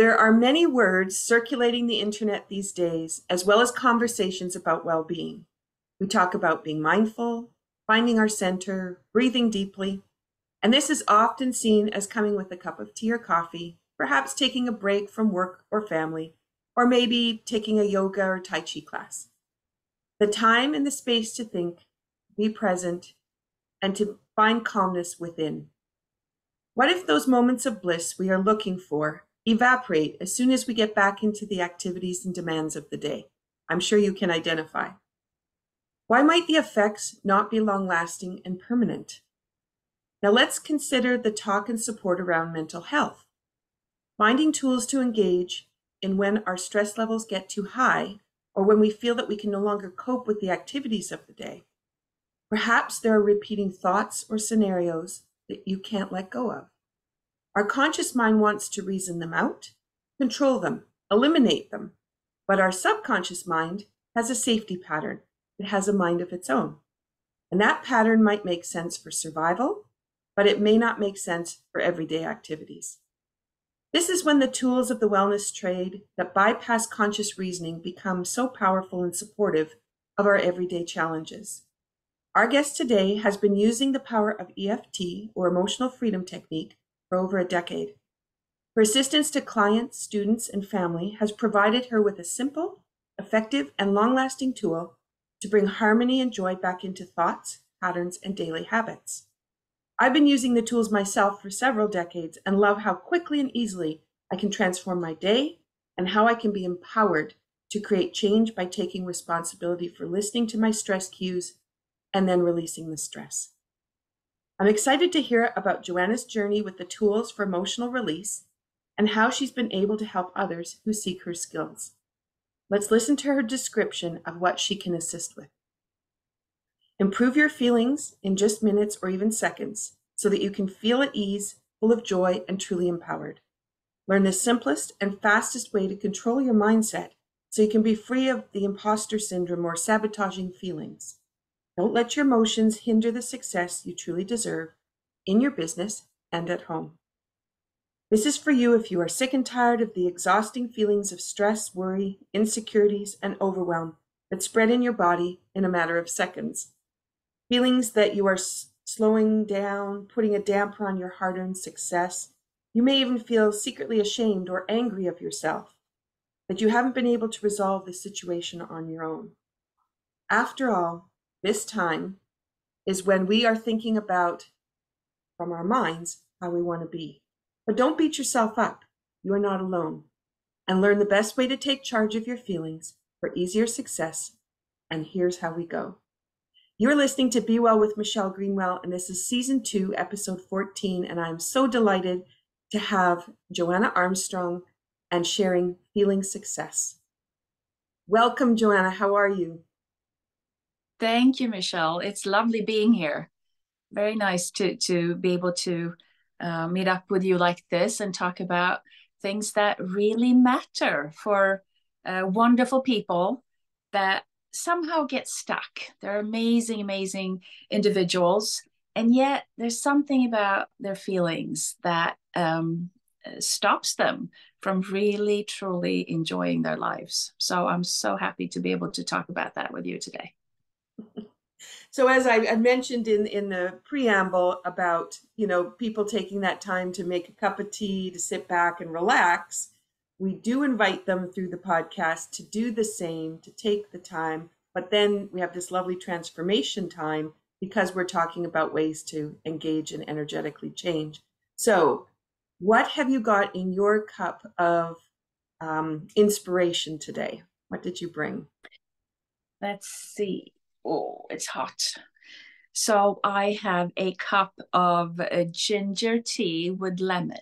There are many words circulating the internet these days, as well as conversations about well-being. We talk about being mindful, finding our center, breathing deeply, and this is often seen as coming with a cup of tea or coffee, perhaps taking a break from work or family, or maybe taking a yoga or Tai Chi class. The time and the space to think, be present, and to find calmness within. What if those moments of bliss we are looking for evaporate as soon as we get back into the activities and demands of the day? I'm sure you can identify. Why might the effects not be long-lasting and permanent? Now let's consider the talk and support around mental health. Finding tools to engage in when our stress levels get too high or when we feel that we can no longer cope with the activities of the day. Perhaps there are repeating thoughts or scenarios that you can't let go of. Our conscious mind wants to reason them out, control them, eliminate them, but our subconscious mind has a safety pattern. It has a mind of its own. And that pattern might make sense for survival, but it may not make sense for everyday activities. This is when the tools of the wellness trade that bypass conscious reasoning become so powerful and supportive of our everyday challenges. Our guest today has been using the power of EFT, or emotional freedom technique, for over a decade. Her assistance to clients, students, and family has provided her with a simple, effective, and long-lasting tool to bring harmony and joy back into thoughts, patterns, and daily habits. I've been using the tools myself for several decades and love how quickly and easily I can transform my day and how I can be empowered to create change by taking responsibility for listening to my stress cues and then releasing the stress. I'm excited to hear about Joanna's journey with the tools for emotional release and how she's been able to help others who seek her skills. Let's listen to her description of what she can assist with. Improve your feelings in just minutes or even seconds so that you can feel at ease, full of joy, and truly empowered. Learn the simplest and fastest way to control your mindset so you can be free of the imposter syndrome or sabotaging feelings. Don't let your emotions hinder the success you truly deserve in your business and at home. This is for you if you are sick and tired of the exhausting feelings of stress, worry, insecurities, and overwhelm that spread in your body in a matter of seconds. Feelings that you are slowing down, putting a damper on your hard-earned success. You may even feel secretly ashamed or angry of yourself that you haven't been able to resolve the situation on your own. After all, this time is when we are thinking about, from our minds, how we want to be. But don't beat yourself up. You are not alone. And learn the best way to take charge of your feelings for easier success. And here's how we go. You're listening to Be Well with Michelle Greenwell, and this is Season 2, Episode 14, and I'm so delighted to have Joanna Armstrong and sharing Feeling Success. Welcome, Joanna. How are you? Thank you, Michelle. It's lovely being here. Very nice to be able to meet up with you like this and talk about things that really matter for wonderful people that somehow get stuck. They're amazing, amazing individuals. And yet there's something about their feelings that stops them from really, truly enjoying their lives. So I'm so happy to be able to talk about that with you today. So as I mentioned in the preamble about, people taking that time to make a cup of tea, to sit back and relax, we do invite them through the podcast to do the same, to take the time, but then we have this lovely transformation time because we're talking about ways to engage and energetically change. So what have you got in your cup of inspiration today? What did you bring? Let's see. Oh, it's hot. So I have a cup of ginger tea with lemon.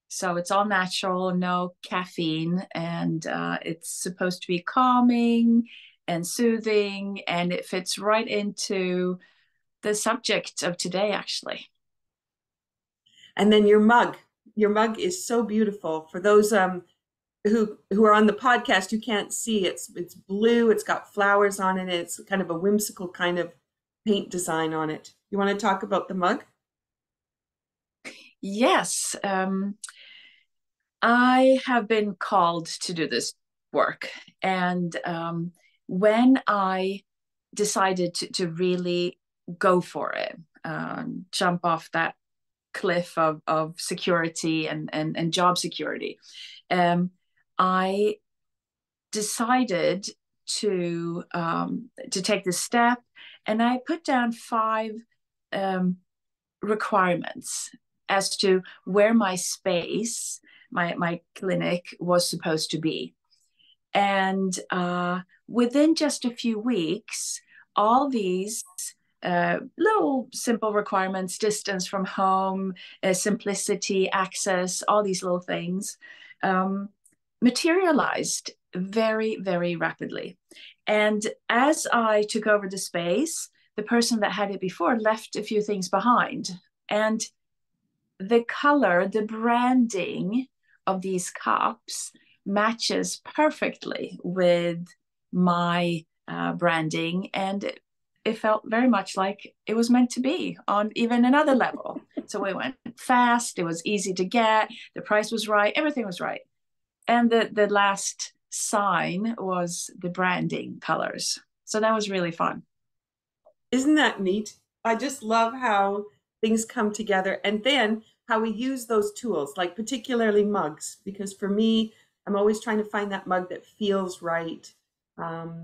So it's all natural, no caffeine, and it's supposed to be calming and soothing, and it fits right into the subject of today, actually. And then your mug is so beautiful. For those who are on the podcast, you can't see it's blue. It's got flowers on it. It's kind of a whimsical kind of paint design on it. You want to talk about the mug? Yes. I have been called to do this work. And when I decided to really go for it, jump off that cliff of security and job security, I decided to take this step, and I put down five um, requirements as to where my space, my clinic was supposed to be. And within just a few weeks, all these little simple requirements, distance from home, simplicity, access, all these little things, um, materialized very, very rapidly. And as I took over the space, the person that had it before left a few things behind. And the color, the branding of these cups matches perfectly with my branding. And it felt very much like it was meant to be on even another level. So we went fast, it was easy to get, the price was right, everything was right. And the last sign was the branding colors. So that was really fun. Isn't that neat? I just love how things come together and then how we use those tools, like particularly mugs, because for me, I'm always trying to find that mug that feels right,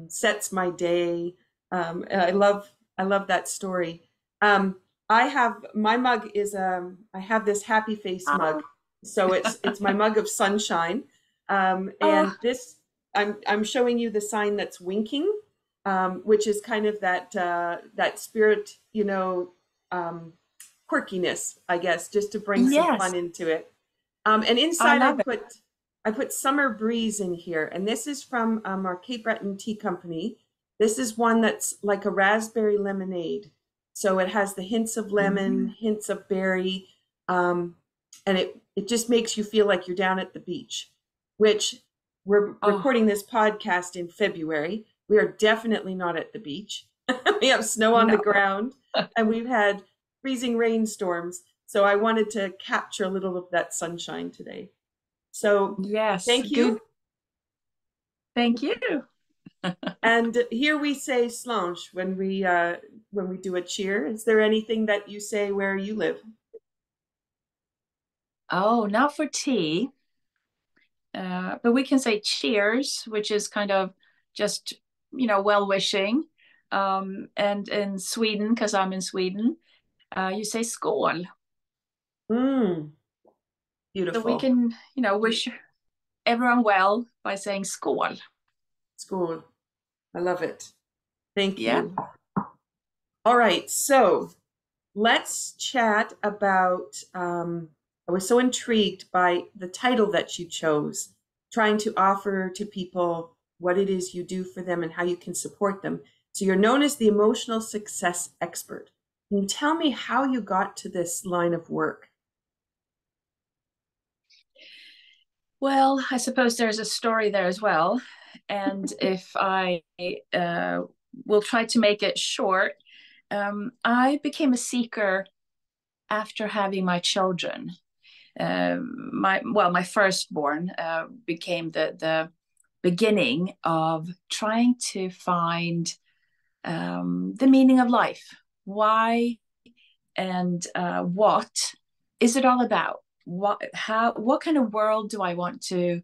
sets my day. I love that story. Um, I have my mug is I have this happy face Oh, mug, so it's my mug of sunshine, oh, and this I'm showing you the sign that's winking, which is kind of that spirit, um, quirkiness, I guess, just to bring some yes, fun into it. And I inside, love it. I put Summer Breeze in here, and this is from our Cape Breton Tea Company. This is one that's like a raspberry lemonade, so it has the hints of lemon, Mm. hints of berry, um, and it just makes you feel like you're down at the beach. Which we're Oh, recording this podcast in February. We are definitely not at the beach. We have snow on the no. ground, and we've had freezing rainstorms. So I wanted to capture a little of that sunshine today. So Yes, thank good. you. Thank you. And here we say slange when we do a cheer. Is there anything that you say where you live? Oh, not for tea, but we can say cheers, which is kind of just, well wishing. And in Sweden, because I'm in Sweden, you say skål. Mm, So we beautiful. can, wish everyone well by saying skål. School. I love it. Thank Yeah. you. All right. So let's chat about. I was so intrigued by the title that you chose, trying to offer to people what it is you do for them and how you can support them. So you're known as the emotional success expert. Can you tell me how you got to this line of work? Well, I suppose there's a story there as well. And if I uh, will try to make it short, I became a seeker after having my children. My firstborn became the beginning of trying to find the meaning of life. Why and what is it all about? What kind of world do I want to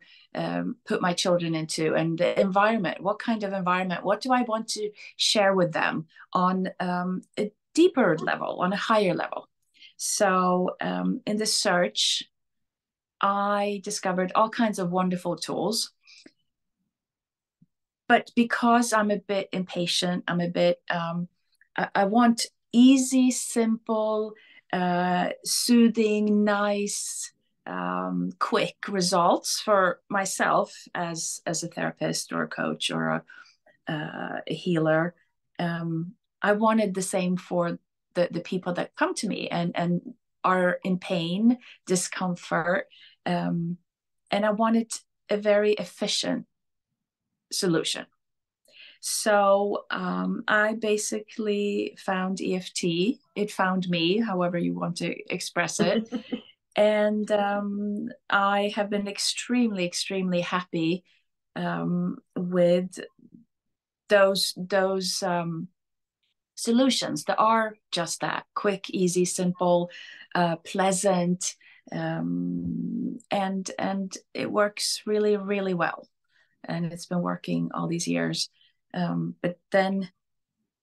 put my children into, and the environment? What kind of environment? What do I want to share with them on a deeper level, on a higher level? So in the search, I discovered all kinds of wonderful tools. But because I'm a bit impatient, I want easy, simple, soothing, nice, quick results for myself as a therapist or a coach or a healer. I wanted the same for the people that come to me and are in pain, discomfort, and I wanted a very efficient solution. So I basically found EFT. It found me, however you want to express it. And I have been extremely, extremely happy with those solutions that are just that quick, easy, simple, pleasant, and it works really, really well. And it's been working all these years. But then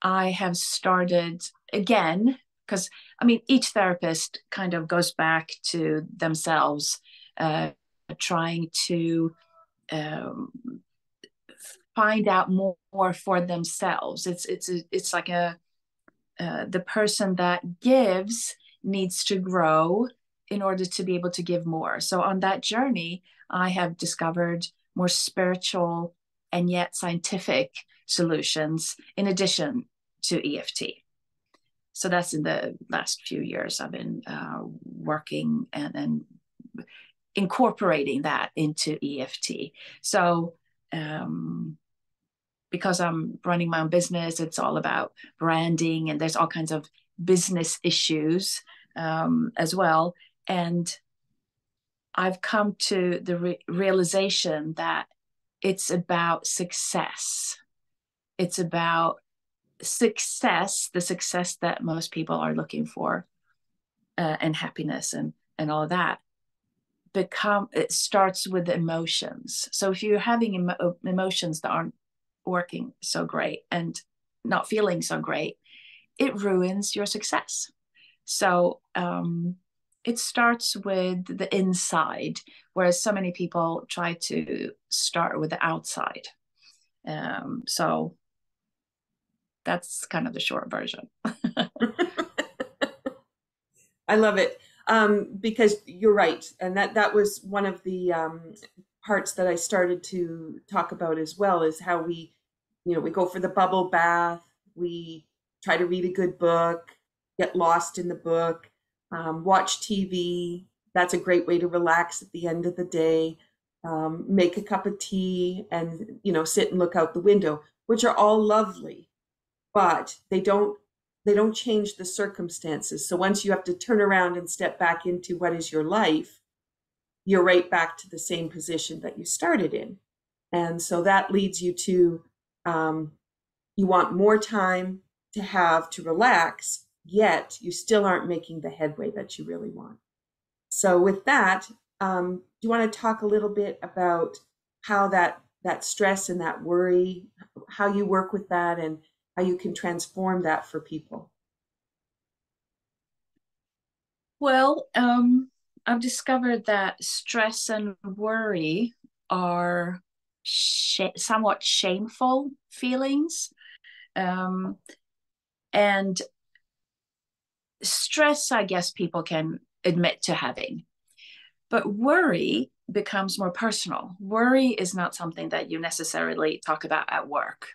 I have started again, because I mean, each therapist kind of goes back to themselves, trying to um, find out more for themselves. It's like the person that gives needs to grow in order to be able to give more. So on that journey, I have discovered more spiritual and yet scientific solutions in addition to EFT. So that's in the last few years I've been working and incorporating that into EFT. So because I'm running my own business, it's all about branding, and there's all kinds of business issues as well. And I've come to the realization that it's about success. It's about success, the success that most people are looking for, and happiness and all of that. It starts with the emotions. So if you're having emotions that aren't working so great and not feeling so great, it ruins your success. So it starts with the inside, whereas so many people try to start with the outside. So that's kind of the short version. I love it, because you're right, and that was one of the parts that I started to talk about as well. Is how we go for the bubble bath, we try to read a good book, get lost in the book, watch TV. That's a great way to relax at the end of the day. Make a cup of tea, and sit and look out the window, which are all lovely, but they don't change the circumstances. So once you have to turn around and step back into what is your life, you're right back to the same position that you started in. And so that leads you to, you want more time to have to relax, yet you still aren't making the headway that you really want. So with that, do you want to talk a little bit about how that stress and that worry, how you work with that, and how you can transform that for people? Well, I've discovered that stress and worry are somewhat shameful feelings. Um, and stress, I guess people can admit to having. But worry becomes more personal. Worry is not something that you necessarily talk about at work,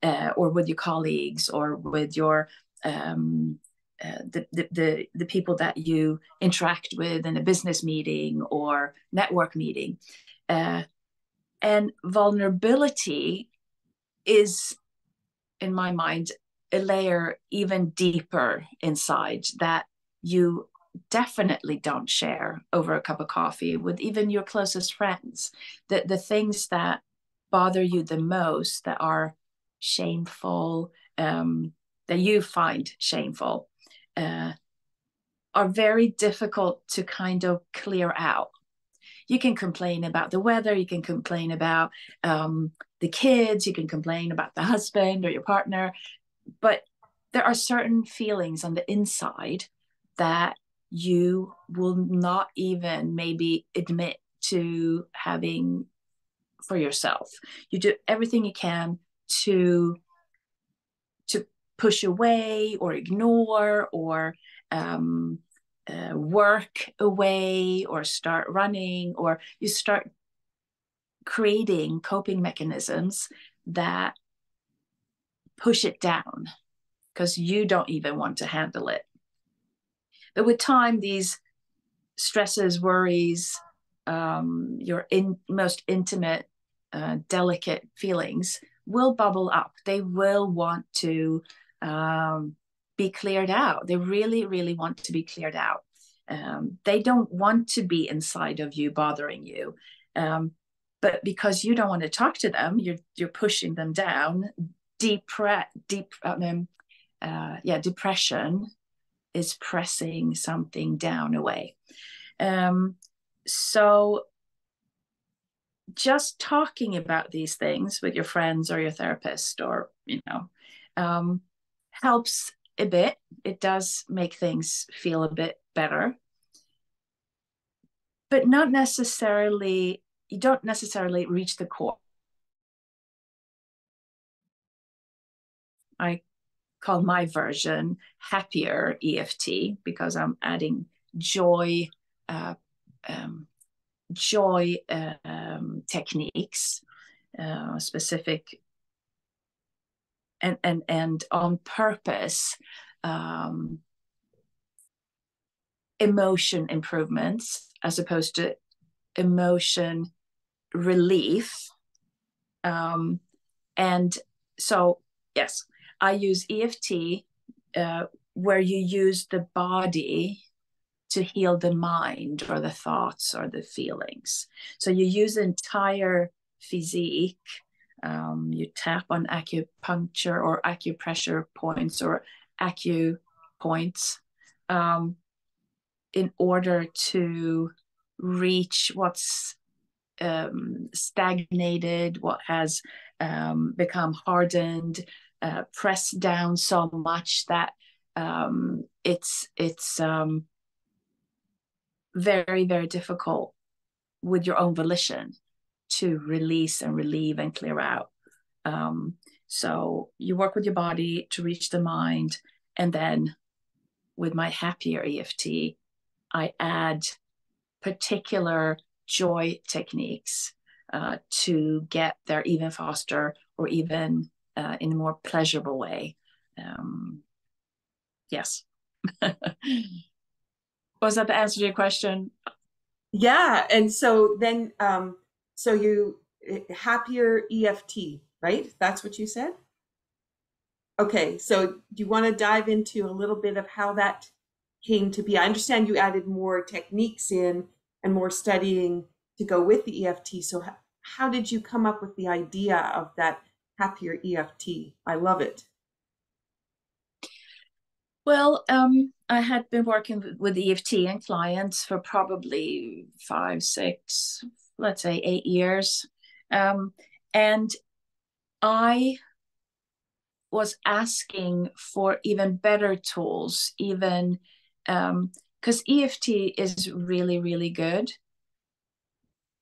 or with your colleagues, or with your the people that you interact with in a business meeting or network meeting. And vulnerability is, in my mind, a layer even deeper inside that you definitely don't share over a cup of coffee with even your closest friends. The things that bother you the most, that are shameful, that you find shameful, uh, are very difficult to kind of clear out. You can complain about the weather, you can complain about the kids, you can complain about the husband or your partner, but there are certain feelings on the inside that you will not even maybe admit to having for yourself. You do everything you can to to push away or ignore, or work away, or start running, or you start creating coping mechanisms that push it down because you don't even want to handle it. But with time, these stresses, worries, your most intimate, delicate feelings will bubble up. They will want to be cleared out. They really, really want to be cleared out. They don't want to be inside of you, bothering you. But because you don't want to talk to them, you're pushing them down. Depression is pressing something down away. So just talking about these things with your friends or your therapist, or helps a bit. It does make things feel a bit better, but not necessarily. You don't necessarily reach the core. I call my version happier EFT because I'm adding joy, techniques, specific and on purpose, emotion improvements as opposed to emotion relief. And so, yes, I use EFT, where you use the body to heal the mind or the thoughts or the feelings. So you use the entire physique. You tap on acupuncture or acupressure points or acupoints, in order to reach what's stagnated, what has become hardened, pressed down so much that it's very, very difficult with your own volition to release and relieve and clear out. So you work with your body to reach the mind, and then with my happier EFT, I add particular joy techniques to get there even faster, or even in a more pleasurable way. Yes. Was that the answer to your question? Yeah. And so then, so you happier EFT, right? That's what you said? Okay. So do you want to dive into a little bit of how that came to be? I understand you added more techniques in and more studying to go with the EFT. So how did you come up with the idea of that happier EFT? I love it. Well, I had been working with EFT and clients for probably 5, 6, let's say 8 years. And I was asking for even better tools, even because EFT is really, really good.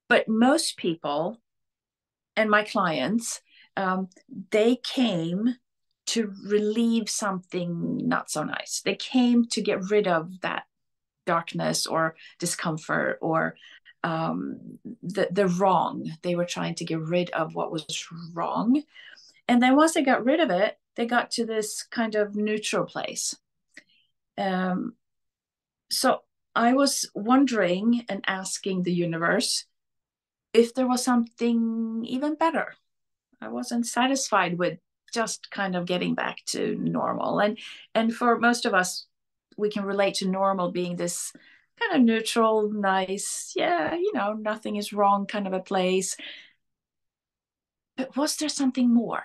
But most people and my clients, they came to relieve something not so nice. They came to get rid of that darkness or discomfort, or the wrong. They were trying to get rid of what was wrong. And then once they got rid of it, they got to this kind of neutral place. So I was wondering and asking the universe if there was something even better. I wasn't satisfied with just kind of getting back to normal. And for most of us, we can relate to normal being this kind of neutral, nice, yeah, nothing is wrong kind of a place. But was there something more?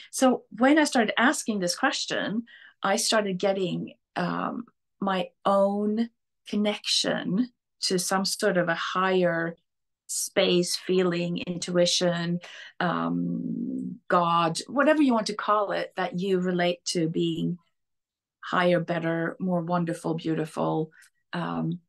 So when I started asking this question, I started getting my own connection to some sort of a higher space, feeling, intuition, God, whatever you want to call it, that you relate to being higher, better, more wonderful, beautiful. And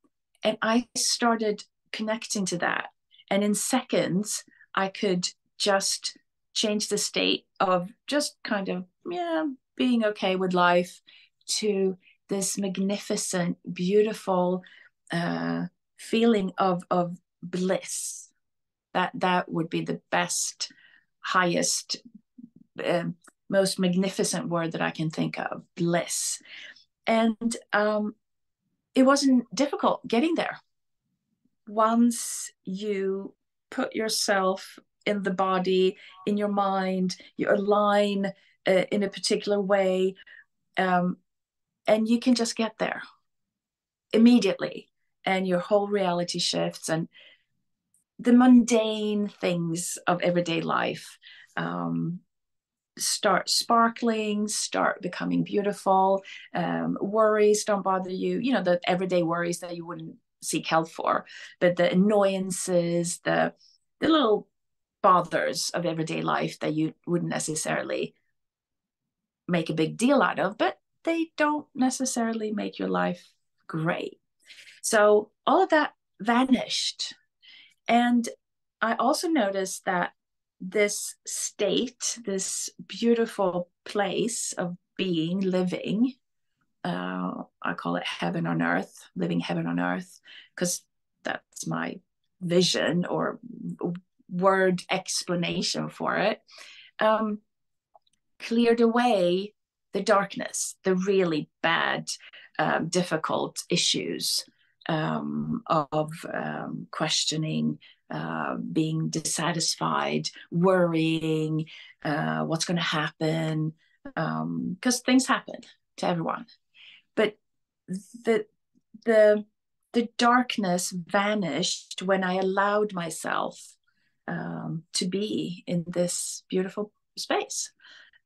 I started connecting to that. And in seconds, I could just change the state of just kind of, yeah, being okay with life, to this magnificent, beautiful feeling of bliss. That would be the best, highest, most magnificent word that I can think of, bliss. And it wasn't difficult getting there. Once you put yourself in the body, in your mind, you align in a particular way, and you can just get there immediately. and your whole reality shifts, and the mundane things of everyday life start sparkling, start becoming beautiful. Worries don't bother you, the everyday worries that you wouldn't seek help for, but the annoyances, the little bothers of everyday life that you wouldn't necessarily make a big deal out of, but they don't necessarily make your life great. So all of that vanished. And I also noticed that this state, this beautiful place of being, living, I call it heaven on earth, living heaven on earth, because that's my vision or word explanation for it, cleared away the darkness, the really bad, difficult issues of questioning, being dissatisfied, worrying, what's going to happen, because things happen to everyone. But the the the darkness vanished when I allowed myself to be in this beautiful space.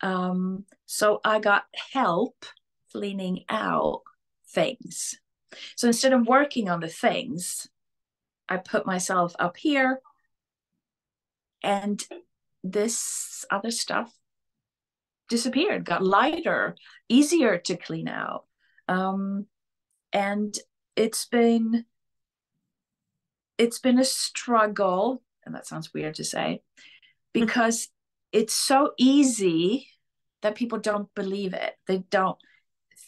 So I got help cleaning out things. So instead of working on the things, I put myself up here, and this other stuff disappeared, got lighter, easier to clean out. And it's been a struggle, and that sounds weird to say, because it's so easy that people don't believe it. They don't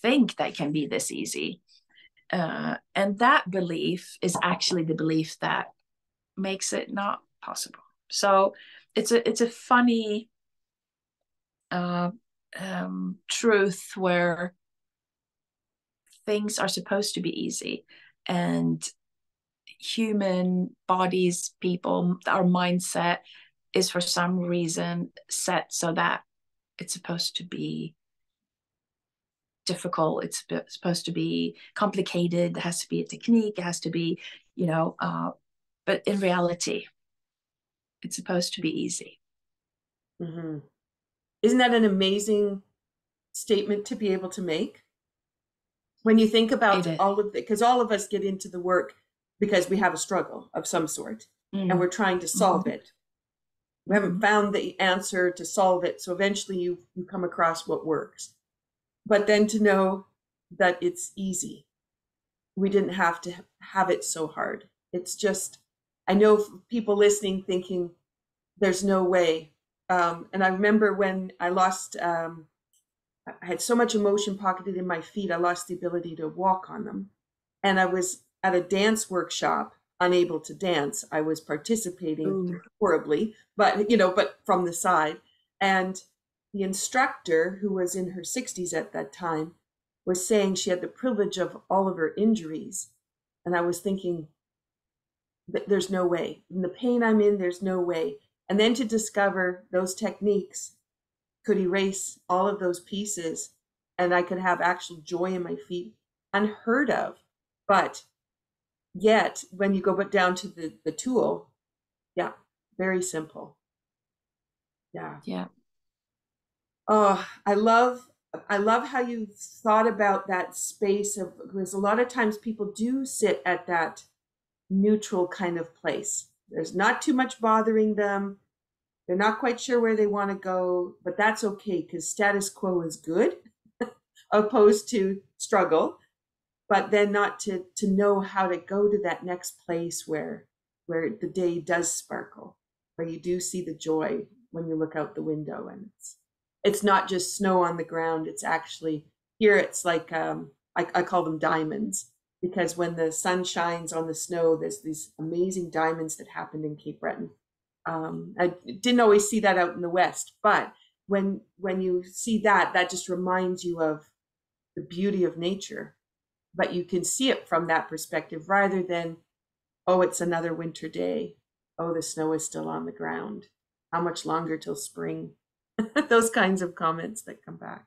think that can be this easy. And that belief is actually the belief that makes it not possible. So it's a funny truth where things are supposed to be easy, and human bodies, people, our mindset is for some reason set so that it's supposed to be difficult, it's supposed to be complicated, it has to be a technique, it has to be, but in reality, it's supposed to be easy. Mm-hmm. Isn't that an amazing statement to be able to make? When you think about all of it, because all of us get into the work because we have a struggle of some sort, and we're trying to solve it. We haven't found the answer to solve it, so eventually you come across what works. But then to know that it's easy. We didn't have to have it so hard. It's just, I know people listening thinking, there's no way. And I remember when I lost, I had so much emotion pocketed in my feet, I lost the ability to walk on them. And I was at a dance workshop, unable to dance. I was participating horribly, but from the side. And the instructor, who was in her 60s at that time, was saying she had the privilege of all of her injuries. And I was thinking, there's no way. In the pain I'm in, there's no way. And then to discover those techniques could erase all of those pieces, and I could have actual joy in my feet, unheard of. But yet, when you go down to the tool, yeah, very simple. Yeah. Oh, I love how you thought about that space of, because a lot of times people do sit at that neutral kind of place. There's not too much bothering them. They're not quite sure where they want to go, but that's okay, because status quo is good opposed to struggle, but then not to know how to go to that next place where the day does sparkle, where you do see the joy when you look out the window, and it's not just snow on the ground. It's actually, here it's like, I call them diamonds, because when the sun shines on the snow, there's these amazing diamonds that happened in Cape Breton. I didn't always see that out in the West, but when you see that just reminds you of the beauty of nature. But you can see it from that perspective rather than, oh, it's another winter day. Oh, the snow is still on the ground. How much longer till spring? Those kinds of comments that come back.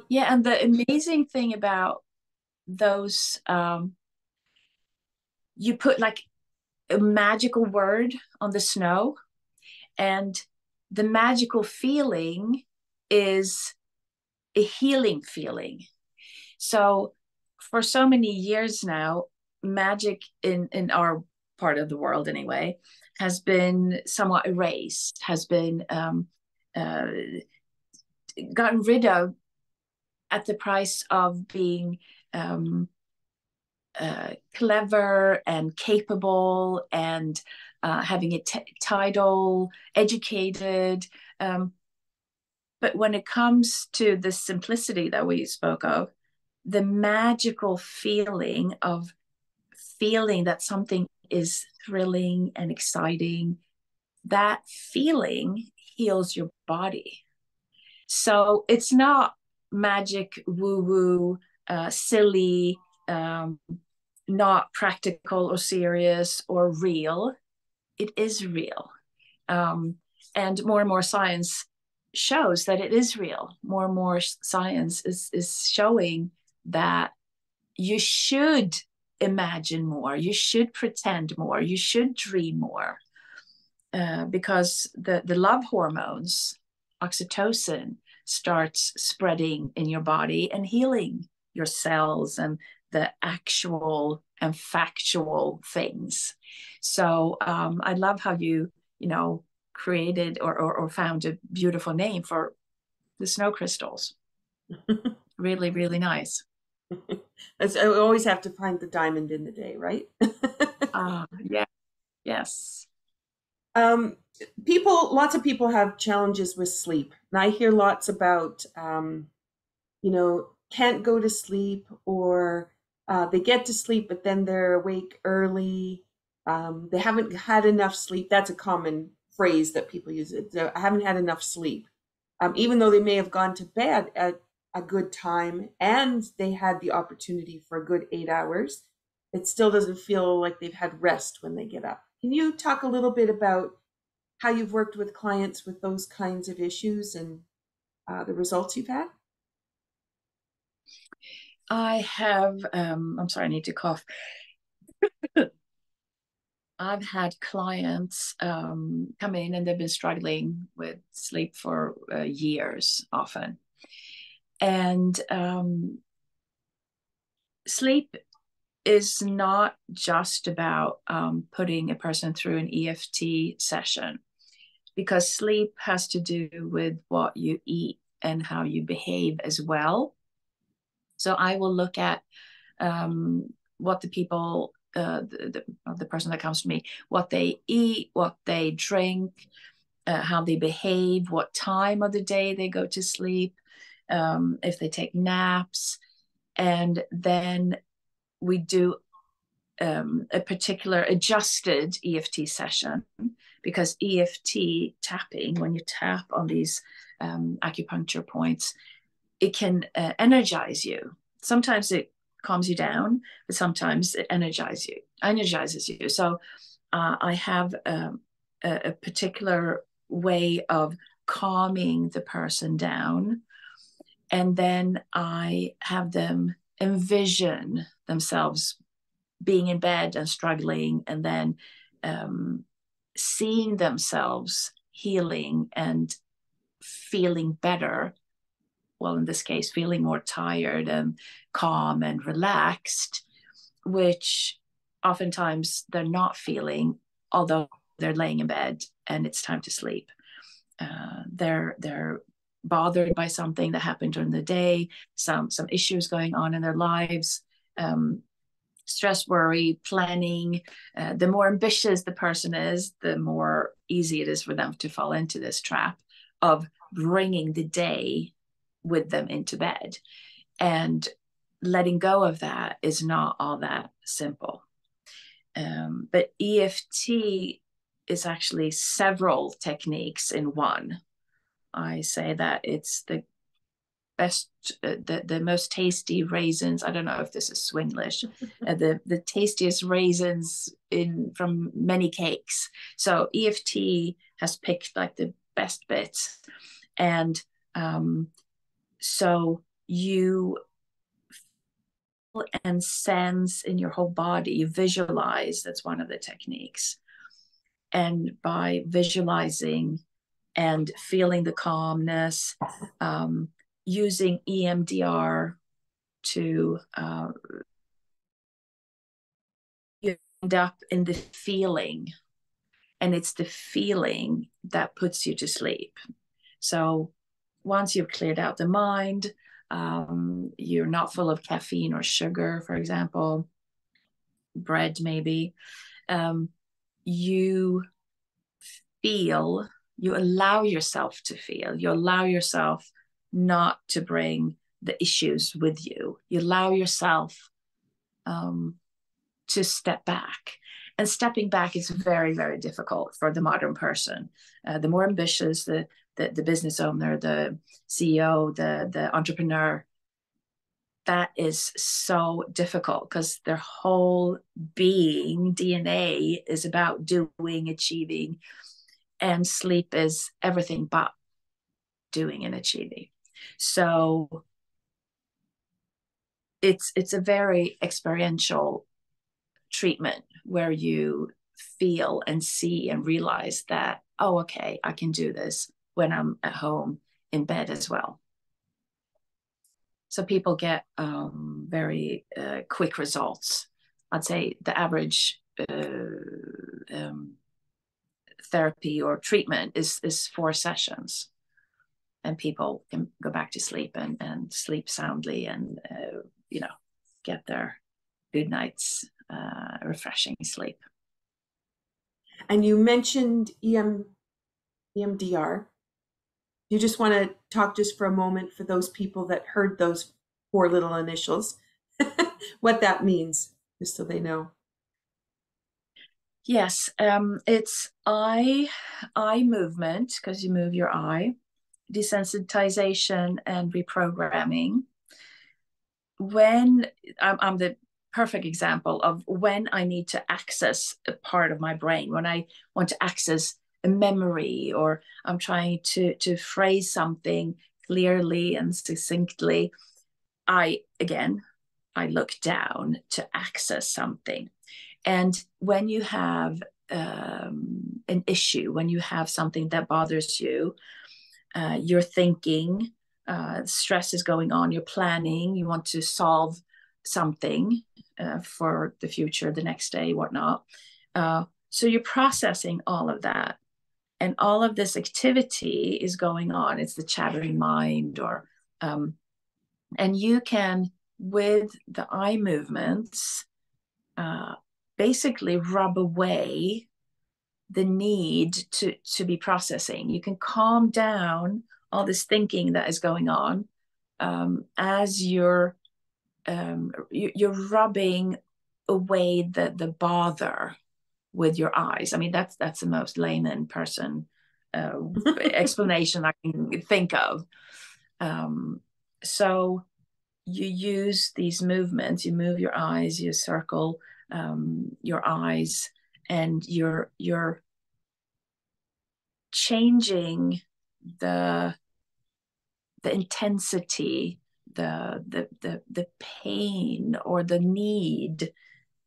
Yeah, and the amazing thing about those you put like a magical word on the snow, and the magical feeling is a healing feeling. So for so many years now, magic in our part of the world anyway has been somewhat erased, has been uh, gotten rid of at the price of being clever and capable and having a title, educated. But when it comes to the simplicity that we spoke of, the magical feeling of feeling that something is thrilling and exciting, that feeling heals your body. So it's not magic, woo woo, silly, um, not practical or serious or real. It is real. Um, and more science shows that it is real. More and more science is showing that you should imagine more, you should pretend more, you should dream more, because the love hormones, oxytocin, starts spreading in your body and healing your cells and the actual and factual things. So I love how you know created or found a beautiful name for the snow crystals. Really, really nice. I always have to find the diamond in the day, right? Yeah, yes. um, lots of people have challenges with sleep, and I hear lots about, can't go to sleep, or they get to sleep, but then they're awake early. They haven't had enough sleep. That's a common phrase that people use. I haven't had enough sleep. Even though they may have gone to bed at a good time and they had the opportunity for a good 8 hours, it still doesn't feel like they've had rest when they get up. Can you talk a little bit about how you've worked with clients with those kinds of issues and the results you've had? I have, I'm sorry, I need to cough. I've had clients come in and they've been struggling with sleep for years often. And sleep is not just about putting a person through an EFT session, because sleep has to do with what you eat and how you behave as well. So I will look at what the people, the person that comes to me, what they eat, what they drink, how they behave, what time of the day they go to sleep, if they take naps. And then we do a particular adjusted EFT session, because EFT tapping, when you tap on these acupuncture points, it can energize you. Sometimes it calms you down, but sometimes it energizes you. So I have a particular way of calming the person down, and then I have them envision themselves being in bed and struggling, and then seeing themselves healing and feeling better. Well, in this case, feeling more tired and calm and relaxed, which oftentimes they're not feeling, although they're laying in bed and it's time to sleep. They're bothered by something that happened during the day, some issues going on in their lives, stress, worry, planning. The more ambitious the person is, the more easy it is for them to fall into this trap of bringing the day with them into bed. And letting go of that is not all that simple. But EFT is actually several techniques in one. I say that it's the best, the most tasty raisins. I don't know if this is Swinglish. The tastiest raisins in from many cakes. So EFT has picked like the best bits, and so you and sense in your whole body. You visualize, that's one of the techniques. And by visualizing and feeling the calmness, using EMDR to you end up in the feeling, and it's the feeling that puts you to sleep. So once you've cleared out the mind, you're not full of caffeine or sugar, for example, bread maybe, you feel, you allow yourself to feel, you allow yourself not to bring the issues with you. You allow yourself to step back. And stepping back is very, very difficult for the modern person. The more ambitious, the business owner, the CEO, the entrepreneur, that is so difficult because their whole being, DNA, is about doing, achieving, and sleep is everything but doing and achieving. So it's a very experiential treatment where you feel and see and realize that, oh, okay, I can do this when I'm at home in bed as well. So people get very quick results. I'd say the average therapy or treatment is 4 sessions, and people can go back to sleep and sleep soundly and get their good night's refreshing sleep. And you mentioned EMDR. You just want to talk just for a moment for those people that heard those 4 little initials, what that means, just so they know. Yes, it's eye movement, because you move your eye, desensitization and reprogramming. When I'm the perfect example of when I need to access a part of my brain, when I want to access a memory, or I'm trying to phrase something clearly and succinctly, I look down to access something. And when you have an issue, when you have something that bothers you, you're thinking, stress is going on, you're planning, you want to solve something for the future, the next day, whatnot. So you're processing all of that. And all of this activity is going on. It's the chattering mind, and you can, with the eye movements, basically rub away the need to be processing. You can calm down all this thinking that is going on as you're rubbing away the bother with your eyes. I mean, that's the most layman person explanation I can think of. So you use these movements, you move your eyes, you circle your eyes, and you're changing the intensity, the pain or the need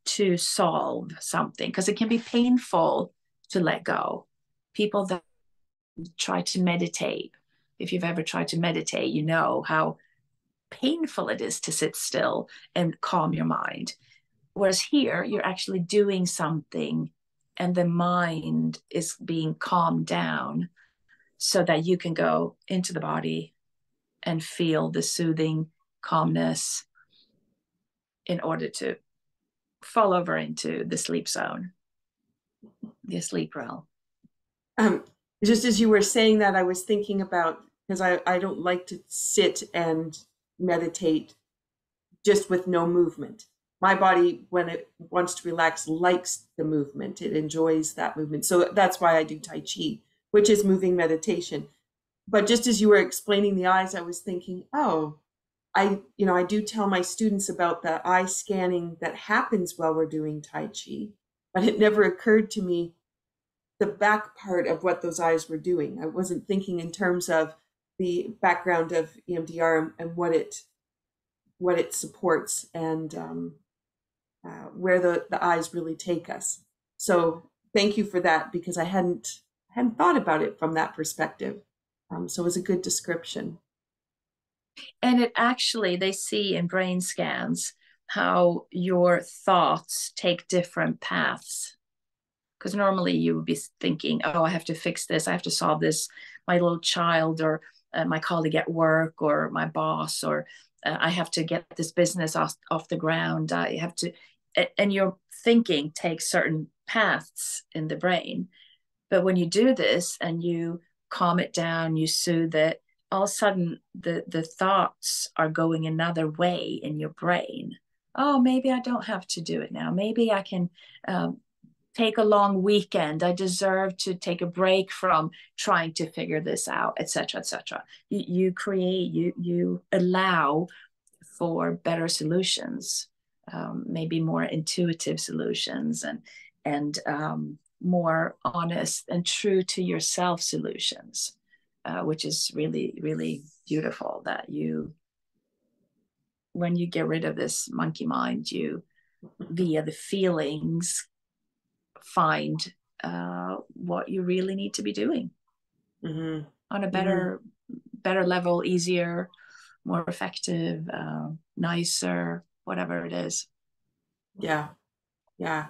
to solve something, because it can be painful to let go. People that try to meditate, if you've ever tried to meditate, you know how painful it is to sit still and calm your mind. Whereas here, you're actually doing something and the mind is being calmed down so that you can go into the body and feel the soothing calmness in order to fall over into the sleep zone, the sleep realm. Just as you were saying that, I was thinking about, because I don't like to sit and meditate just with no movement. My body, when it wants to relax, likes the movement. It enjoys that movement. So that's why I do Tai Chi, which is moving meditation. But just as you were explaining the eyes, I was thinking, oh, I do tell my students about the eye scanning that happens while we're doing Tai Chi, but it never occurred to me the back part of what those eyes were doing. I wasn't thinking in terms of the background of EMDR and what it what it supports, and where the eyes really take us. So thank you for that, because I hadn't thought about it from that perspective. So it was a good description. And it actually, they see in brain scans how your thoughts take different paths. Because normally you would be thinking, oh, I have to fix this, I have to solve this, my little child, or my colleague at work, or my boss, or I have to get this business off the ground. I have to, and your thinking takes certain paths in the brain. But when you do this and you calm it down, you soothe it, all of a sudden the thoughts are going another way in your brain. Oh, maybe I don't have to do it now. Maybe I can take a long weekend. I deserve to take a break from trying to figure this out, etc., etc. You create, you allow for better solutions, maybe more intuitive solutions, and more honest and true to yourself solutions, which is really, really beautiful. That you, when you get rid of this monkey mind, you via the feelings find what you really need to be doing Mm-hmm. on a Mm-hmm. better level, easier, more effective, nicer, whatever it is. Yeah, yeah.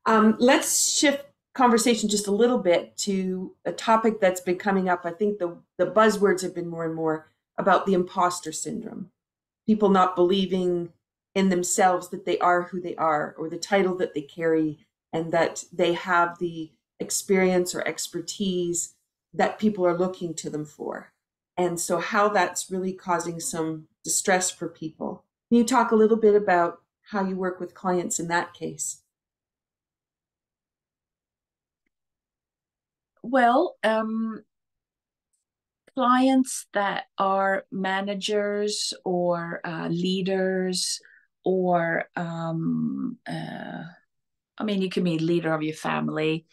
Let's shift conversation just a little bit to a topic that's been coming up. I think the buzzwords have been more and more about the imposter syndrome. People not believing in themselves that they are who they are, or the title that they carry, and that they have the experience or expertise that people are looking to them for. And so, how that's really causing some distress for people. Can you talk a little bit about how you work with clients in that case? Well, clients that are managers or leaders, or I mean, you can be leader of your family,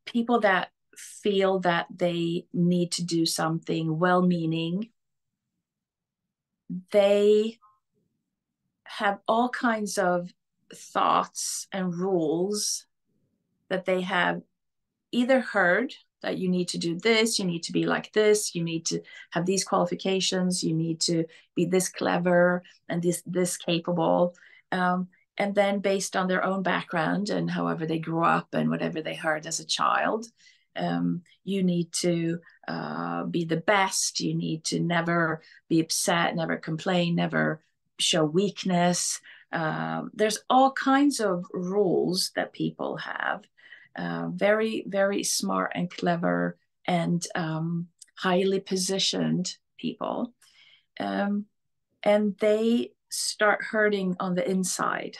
people that feel that they need to do something well meaning, they have all kinds of thoughts and rules that they have either heard, that you need to do this, you need to be like this, you need to have these qualifications, you need to be this clever and this capable. Um, and then based on their own background and however they grew up and whatever they heard as a child, you need to be the best. You need to never be upset, never complain, never show weakness. There's all kinds of rules that people have, very, very smart and clever and highly positioned people. Um, and they start hurting on the inside.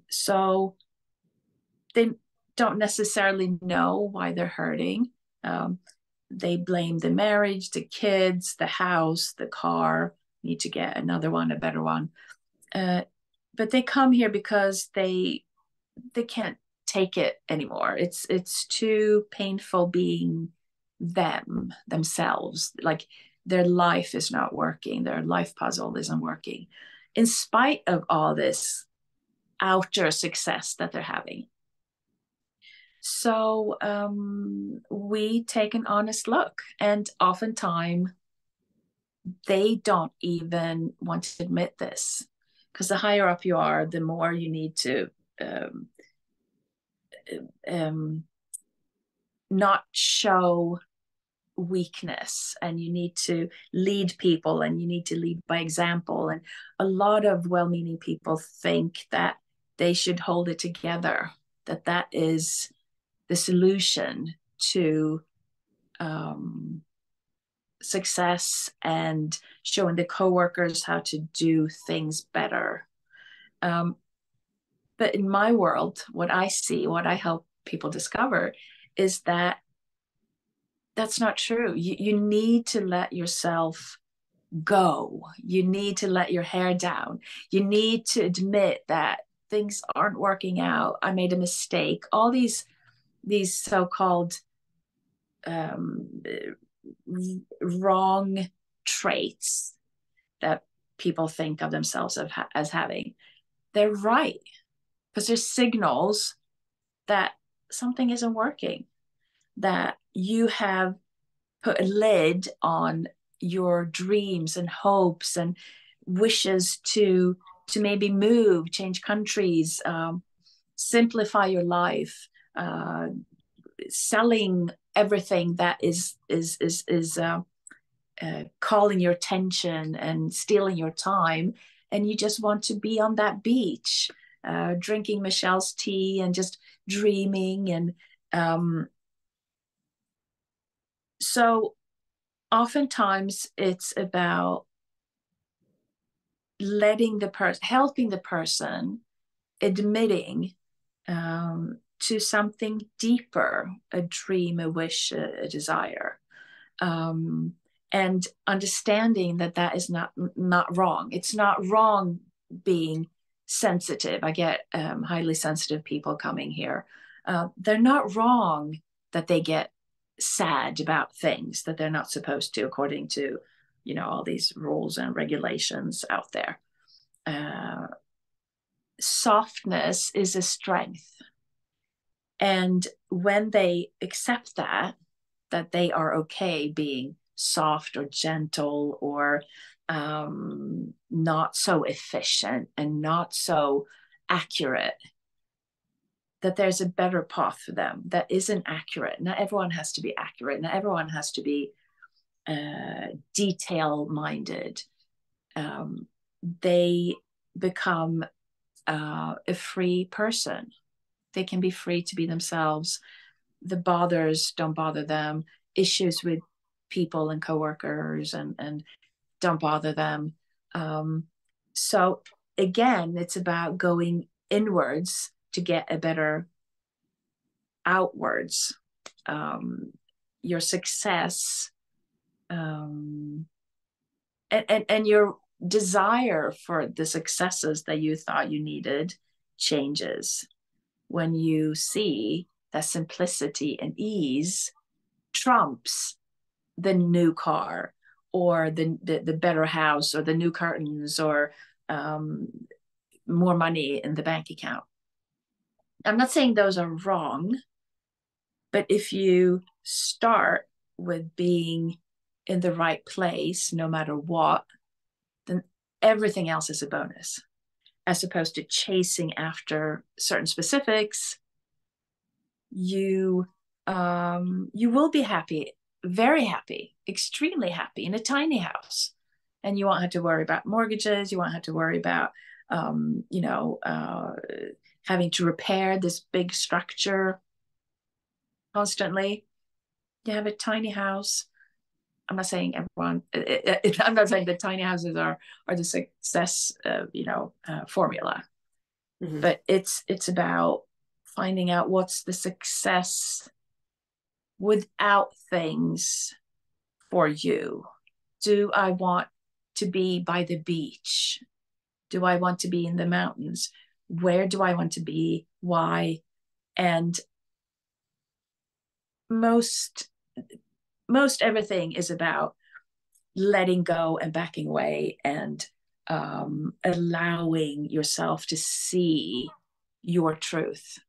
So they don't necessarily know why they're hurting. Um, they blame the marriage, the kids, the house, the car, need to get another one, a better one. Uh, but they come here because they can't take it anymore. It's too painful being themselves. Like their life is not working, their life puzzle isn't working, in spite of all this outer success that they're having. So we take an honest look, and oftentimes they don't even want to admit this, because the higher up you are, the more you need to um, um, not show weakness, and you need to lead people, and you need to lead by example. And a lot of well-meaning people think that they should hold it together, that that is the solution to um, success and showing the coworkers how to do things better. um, but in my world, what I see, what I help people discover, is that that's not true. You need to let yourself go. You need to let your hair down. You need to admit that things aren't working out. I made a mistake. All these so-called um, wrong traits that people think of themselves as having. They're right, because there's signals that something isn't working, that you have put a lid on your dreams and hopes and wishes to maybe move, change countries, simplify your life, selling everything that is calling your attention and stealing your time, and you just want to be on that beach, drinking Michelle's tea and just dreaming. And so oftentimes it's about helping the person admitting to something deeper, a dream, a wish, a desire, and understanding that that is not wrong. It's not wrong being sensitive. I get highly sensitive people coming here. They're not wrong that they get sad about things that they're not supposed to, according to, all these rules and regulations out there. Softness is a strength. And when they accept that they are okay being soft or gentle or not so efficient and not so accurate, that there's a better path for them that isn't accurate. Not everyone has to be accurate. Not everyone has to be detail-minded. They become a free person. They can be free to be themselves. The bothers don't bother them. Issues with people and coworkers and don't bother them. So again, it's about going inwards to get a better outwards. Your success and your desire for the successes that you thought you needed changes when you see that simplicity and ease trumps the new car or the better house or the new curtains or more money in the bank account. I'm not saying those are wrong, but if you start with being in the right place, no matter what, then everything else is a bonus, as opposed to chasing after certain specifics. You will be happy, very happy, extremely happy in a tiny house, and you won't have to worry about mortgages. You won't have to worry about having to repair this big structure constantly. You have a tiny house. I'm not saying everyone. I'm not saying that tiny houses are the success formula, mm-hmm. But it's about finding out what's the success without things for you. Do I want to be by the beach? Do I want to be in the mountains? Where do I want to be? Why? And most everything is about letting go and backing away and allowing yourself to see your truth,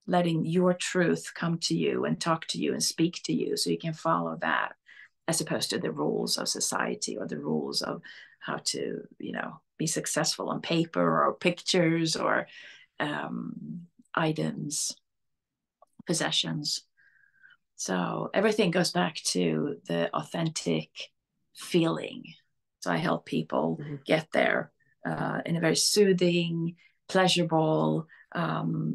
letting your truth come to you and talk to you and speak to you so you can follow that, as opposed to the rules of society or the rules of how to, be successful on paper or pictures or items, possessions. So everything goes back to the authentic feeling. So I help people mm-hmm. get there in a very soothing, pleasurable.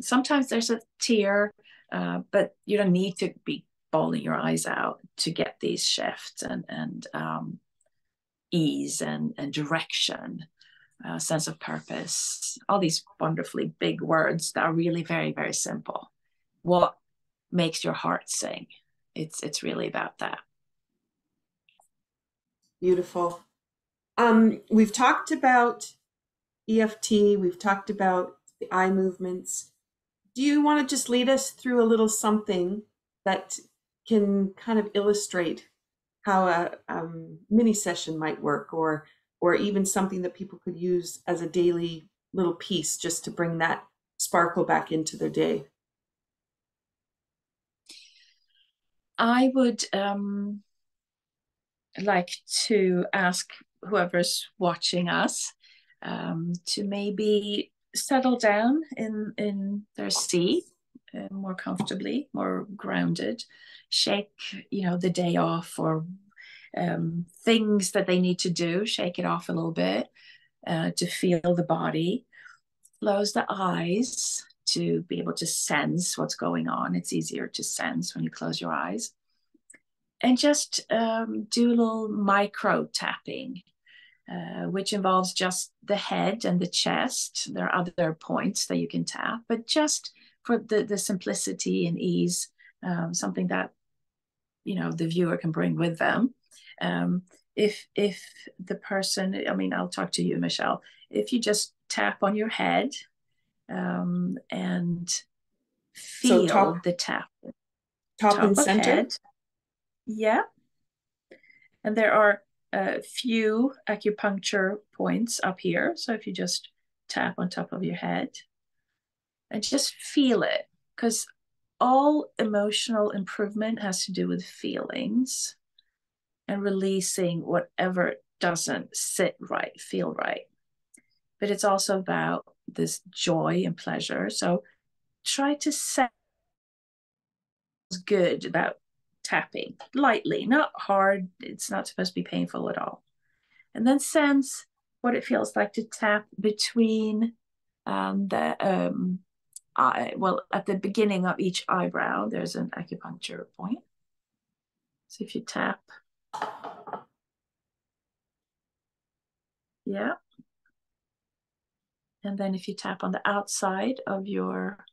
Sometimes there's a tear, but you don't need to be bawling your eyes out to get these shifts and ease and direction, sense of purpose. All these wonderfully big words that are really very, very simple. What makes your heart sing? It's really about that. Beautiful. We've talked about EFT. We've talked about the eye movements. Do you want to just lead us through a little something that can kind of illustrate how a mini session might work, or or even something that people could use as a daily little piece just to bring that sparkle back into their day? I would like to ask whoever's watching us to maybe settle down in their seat more comfortably, more grounded, shake, the day off, or things that they need to do, shake it off a little bit to feel the body. Close the eyes to be able to sense what's going on. It's easier to sense when you close your eyes. And just do a little micro tapping, which involves just the head and the chest. There are other points that you can tap, but just for the simplicity and ease, something that the viewer can bring with them. If the person, I'll talk to you, Michelle. If you just tap on your head and So feel the tap, top and top of center. head, yeah. And there are a few acupuncture points up here. So if you just tap on top of your head and just feel it, because all emotional improvement has to do with feelings and releasing whatever doesn't sit right, feel right. But it's also about this joy and pleasure. So try to set good about tapping lightly, not hard. It's not supposed to be painful at all. And then sense what it feels like to tap between at the beginning of each eyebrow, there's an acupuncture point. So if you tap, yeah. And then if you tap on the outside of your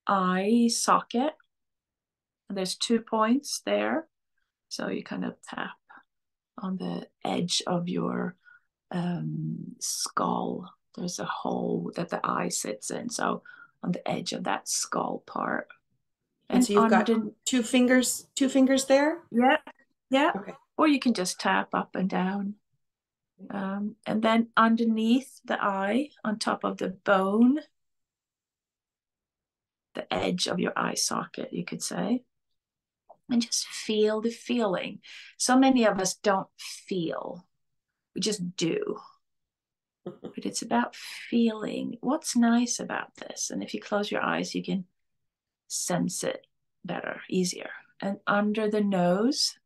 eye socket, there's 2 points there. So you kind of tap on the edge of your skull. There's a hole that the eye sits in. So on the edge of that skull part. And And so you've got two fingers there? yeah, yeah. Okay. Or you can just tap up and down. And then underneath the eye, on top of the bone, the edge of your eye socket, you could say. And just feel the feeling. So many of us don't feel, we just do. But it's about feeling what's nice about this. And if you close your eyes, you can sense it better, easier. And under the nose,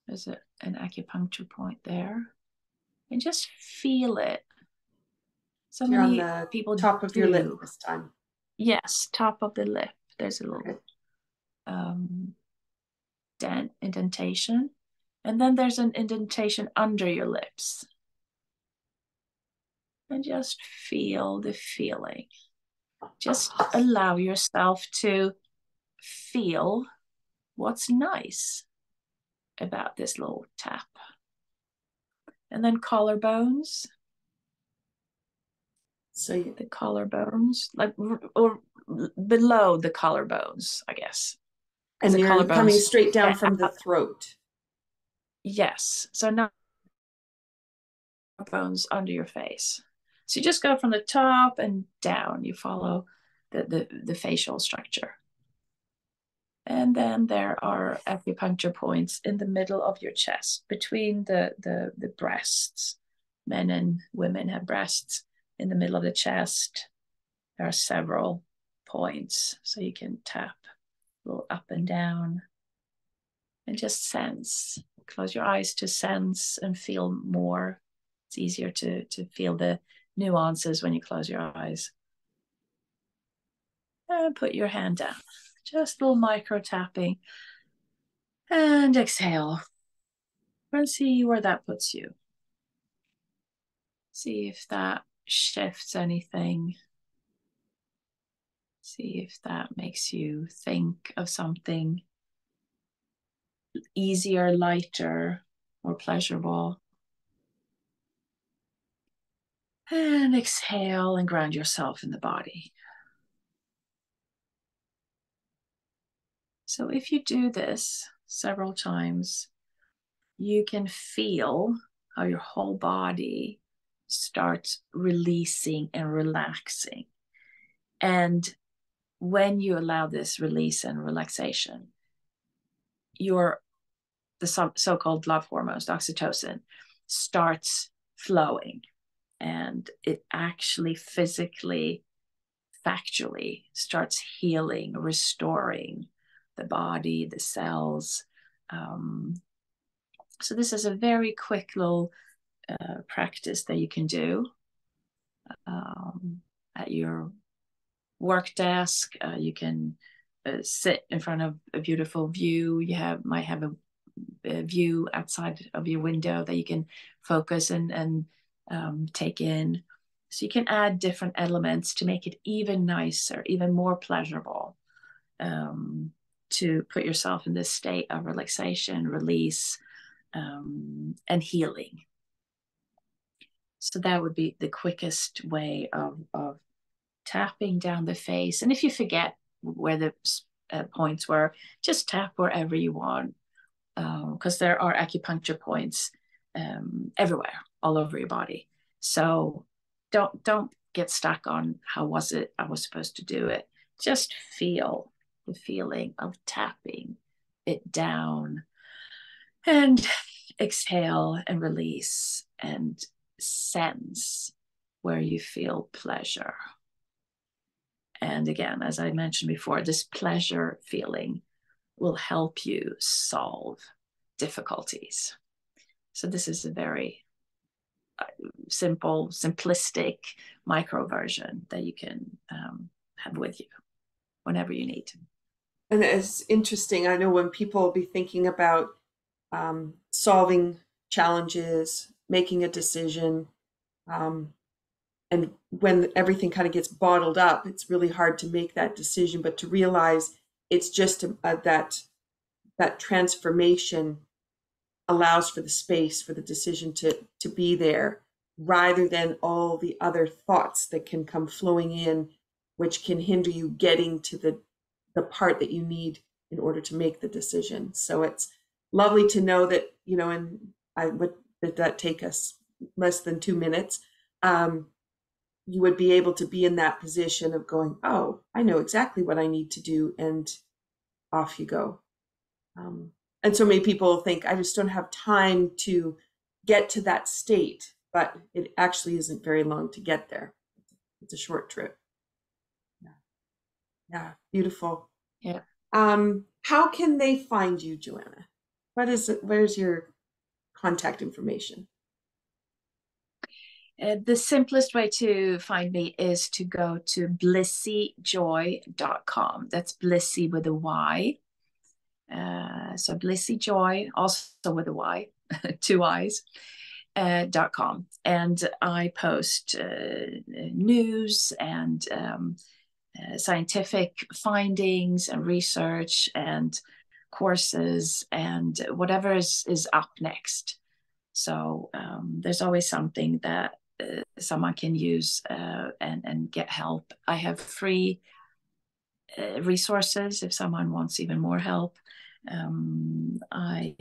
there's an acupuncture point there. And just feel it. So You're on many the people top of your lip do. this time. Yes, top of the lip. There's a Okay. little indentation. And then there's an indentation under your lips. And just feel the feeling. Just allow yourself to feel what's nice about this little tap. And then collarbones. So the collarbones, like, or below the collarbones, I guess. Because and the you're coming collarbones, straight down from the throat. yes. So now bones under your face. So you just go from the top and down. You follow the facial structure. And then there are acupuncture points in the middle of your chest, between the breasts. Men and women have breasts. In the middle of the chest, there are several points. So you can tap a little up and down and just sense. Close your eyes to sense and feel more. It's easier to feel the nuances when you close your eyes. And put your hand down. Just a little micro tapping. And exhale. And see where that puts you. See if that shifts anything. See if that makes you think of something easier, lighter, more pleasurable. And exhale and ground yourself in the body. So if you do this several times, you can feel how your whole body starts releasing and relaxing. And when you allow this release and relaxation, the so-called love hormones, oxytocin, starts flowing, and it actually physically, factually starts healing, restoring the body, the cells. So this is a very quick little practice that you can do at your work desk. You can sit in front of a beautiful view. Might have a view outside of your window that you can focus and take in. So you can add different elements to make it even nicer, even more pleasurable, to put yourself in this state of relaxation, release, and healing. So that would be the quickest way of tapping down the face. And if you forget where the points were, just tap wherever you want, because there are acupuncture points everywhere, all over your body. So don't get stuck on how was it I was supposed to do it. Just feel the feeling of tapping it down, and exhale and release, and sense where you feel pleasure. And again, as I mentioned before, this pleasure feeling will help you solve difficulties. So this is a very simple, simplistic micro version that you can have with you whenever you need. And it's interesting. I know when people will be thinking about solving challenges, making a decision, and when everything kind of gets bottled up, it's really hard to make that decision. But to realize it's just that transformation allows for the space for the decision to be there, rather than all the other thoughts that can come flowing in, which can hinder you getting to the part that you need in order to make the decision. So it's lovely to know that, and did that take us less than 2 minutes? You would be able to be in that position of going, oh, I know exactly what I need to do, and off you go. And so many people think, I just don't have time to get to that state, but it actually isn't very long to get there. It's a short trip. Yeah, beautiful. Yeah. How can they find you, Joanna? Where's your contact information? The simplest way to find me is to go to blissyjoy.com. That's Blissy with a Y. So Blissyjoy, also with a Y, 2 I's, .com. And I post news and scientific findings and research and courses and whatever is up next. So there's always something that someone can use and get help. I have free resources if someone wants even more help. I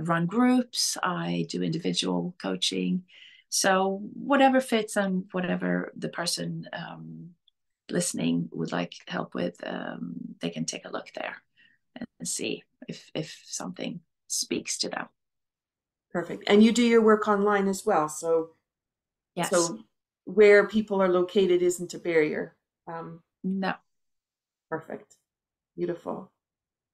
run groups, I do individual coaching. So whatever fits and whatever the person listening would like help with, they can take a look there and see if something speaks to them. Perfect. And you do your work online as well. So, yes. So where people are located isn't a barrier. No. Perfect. Beautiful.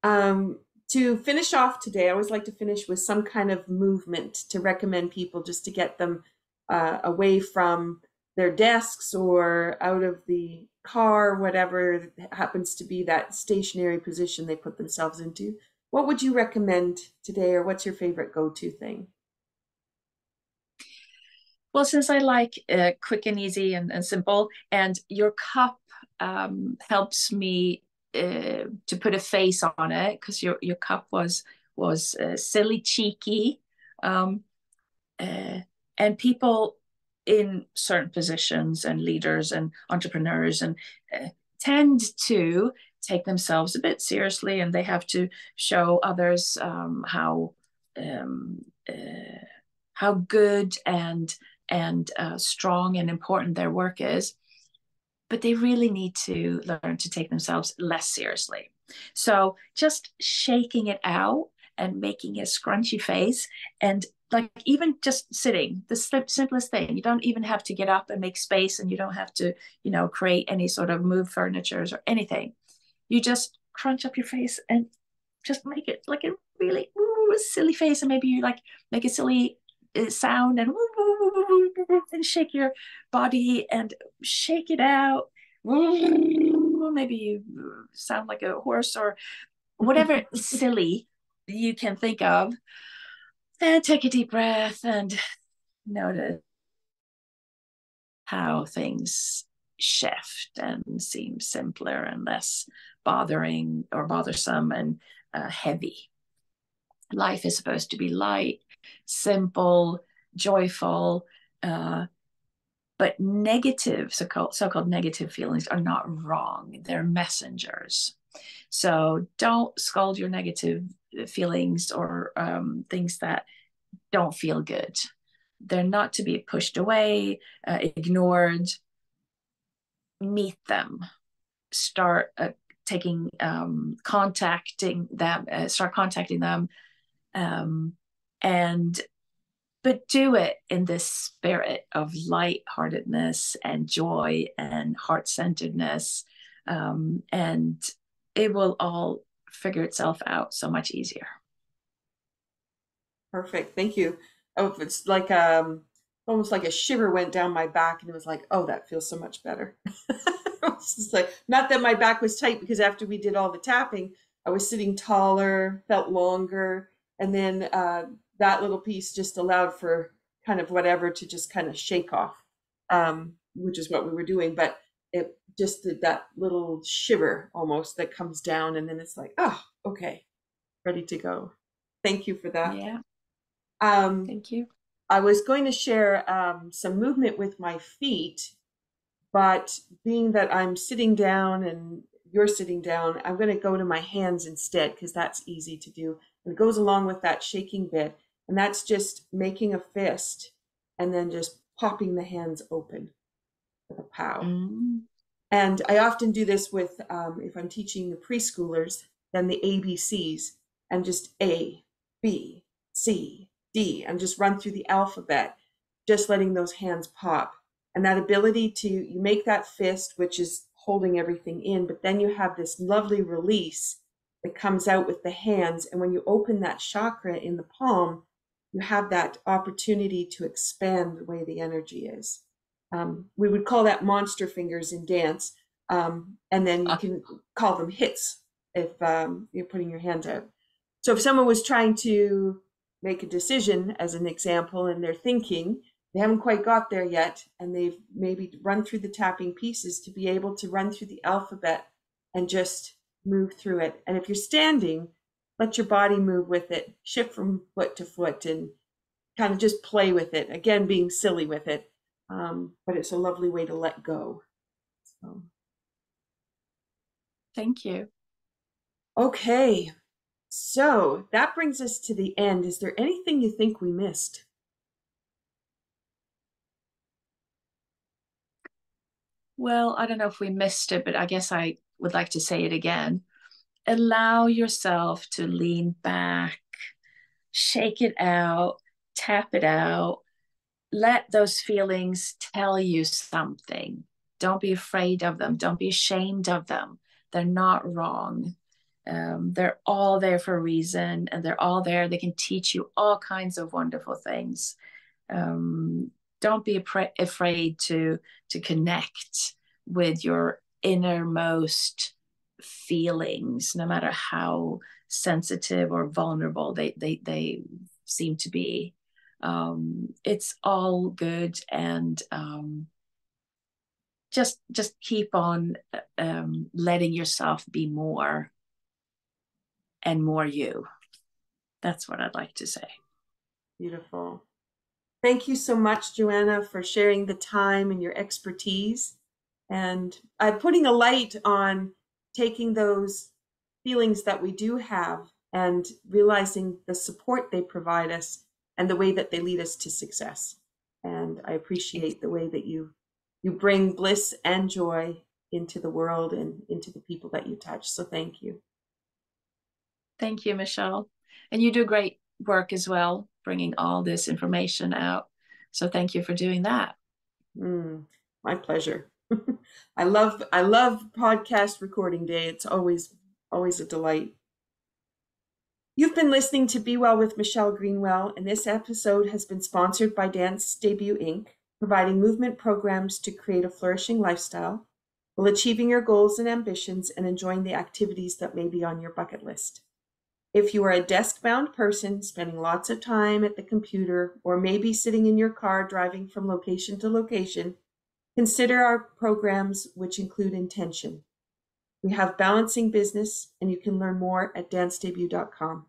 To finish off today, I always like to finish with some kind of movement to recommend people, just to get them away from their desks or out of the car, whatever happens to be that stationary position they put themselves into. What would you recommend today, or what's your favorite go-to thing? Well, since I like quick and easy and simple, and your cup helps me to put a face on it, because your cup was silly, cheeky, and people in certain positions and leaders and entrepreneurs and tend to take themselves a bit seriously, and they have to show others how good and strong and important their work is, but they really need to learn to take themselves less seriously. So just shaking it out and making a scrunchy face, and like even just sitting, the simplest thing. You don't even have to get up and make space, and you don't have to, create any sort of move furnitures or anything. You just crunch up your face and just make it like a really silly face, and maybe you like make a silly sound and shake your body and shake it out. Maybe you sound like a horse or whatever silly you can think of. Then take a deep breath and notice how things shift and seem simpler and less bothering or bothersome and heavy. Life is supposed to be light, simple, joyful, but negative, so-called negative feelings are not wrong. They're messengers. So don't scold your negative feelings or things that don't feel good. They're not to be pushed away, ignored. Meet them. Start contacting them. Start contacting them, and but do it in this spirit of lightheartedness and joy and heart-centeredness, and it will all figure itself out so much easier. Perfect. Thank you. Oh, it's like almost like a shiver went down my back, and it was like, oh, that feels so much better. It's just like, not that my back was tight, because after we did all the tapping, I was sitting taller, felt longer, and then that little piece just allowed for kind of whatever to just kind of shake off, which is what we were doing. But it just did that little shiver almost that comes down, and then it's like, oh, okay, ready to go. Thank you for that. Yeah, Um, thank you. I was going to share some movement with my feet, but being that I'm sitting down and you're sitting down, I'm going to go to my hands instead, because that's easy to do. And it goes along with that shaking bit. And that's just making a fist and then just popping the hands open with a pow. Mm. And I often do this with, if I'm teaching the preschoolers, then the ABCs, and just A, B, C, D, and just run through the alphabet, just letting those hands pop. And that ability to, you make that fist, which is holding everything in, but then you have this lovely release that comes out with the hands. And when you open that chakra in the palm, you have that opportunity to expand the way the energy is. We would call that monster fingers in dance. And then you can call them hits if you're putting your hands out. So if someone was trying to make a decision, as an example, and they're thinking, they haven't quite got there yet, and they've maybe run through the tapping pieces, to be able to run through the alphabet and just move through it. And if you're standing, let your body move with it, shift from foot to foot, and kind of just play with it. Again, being silly with it. But it's a lovely way to let go. So. Thank you. Okay, so that brings us to the end. Is there anything you think we missed? Well, I don't know if we missed it, but I guess I would like to say it again. Allow yourself to lean back, shake it out, tap it out. Let those feelings tell you something. Don't be afraid of them. Don't be ashamed of them. They're not wrong. They're all there for a reason, and they're all there. They can teach you all kinds of wonderful things. Don't be afraid to connect with your innermost feelings, no matter how sensitive or vulnerable they seem to be. It's all good, and just keep on letting yourself be more and more you. That's what I'd like to say. Beautiful. Thank you so much, Joanna, for sharing the time and your expertise, and putting a light on taking those feelings that we do have and realizing the support they provide us, and the way that they lead us to success. And I appreciate the way that you bring bliss and joy into the world and into the people that you touch. So thank you. Thank you, Michelle. And you do great work as well, bringing all this information out. So thank you for doing that. My pleasure. I love podcast recording day. It's always a delight. You've been listening to Be Well with Michelle Greenwell, and this episode has been sponsored by Dance Debut Inc., providing movement programs to create a flourishing lifestyle while achieving your goals and ambitions and enjoying the activities that may be on your bucket list. If you are a desk-bound person spending lots of time at the computer or maybe sitting in your car driving from location to location, consider our programs, which include intention. We have Balancing Business, and you can learn more at dancedebut.com.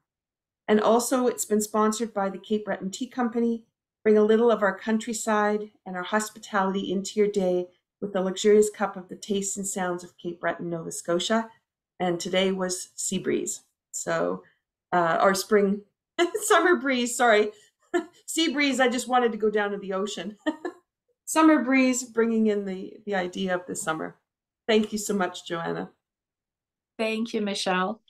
And also, it's been sponsored by the Cape Breton Tea Company. Bring a little of our countryside and our hospitality into your day with a luxurious cup of the tastes and sounds of Cape Breton, Nova Scotia. And today was Sea Breeze. So, or spring, summer breeze, sorry. Sea breeze, I just wanted to go down to the ocean. Summer breeze, bringing in the idea of the summer. Thank you so much, Joanna. Thank you, Michelle.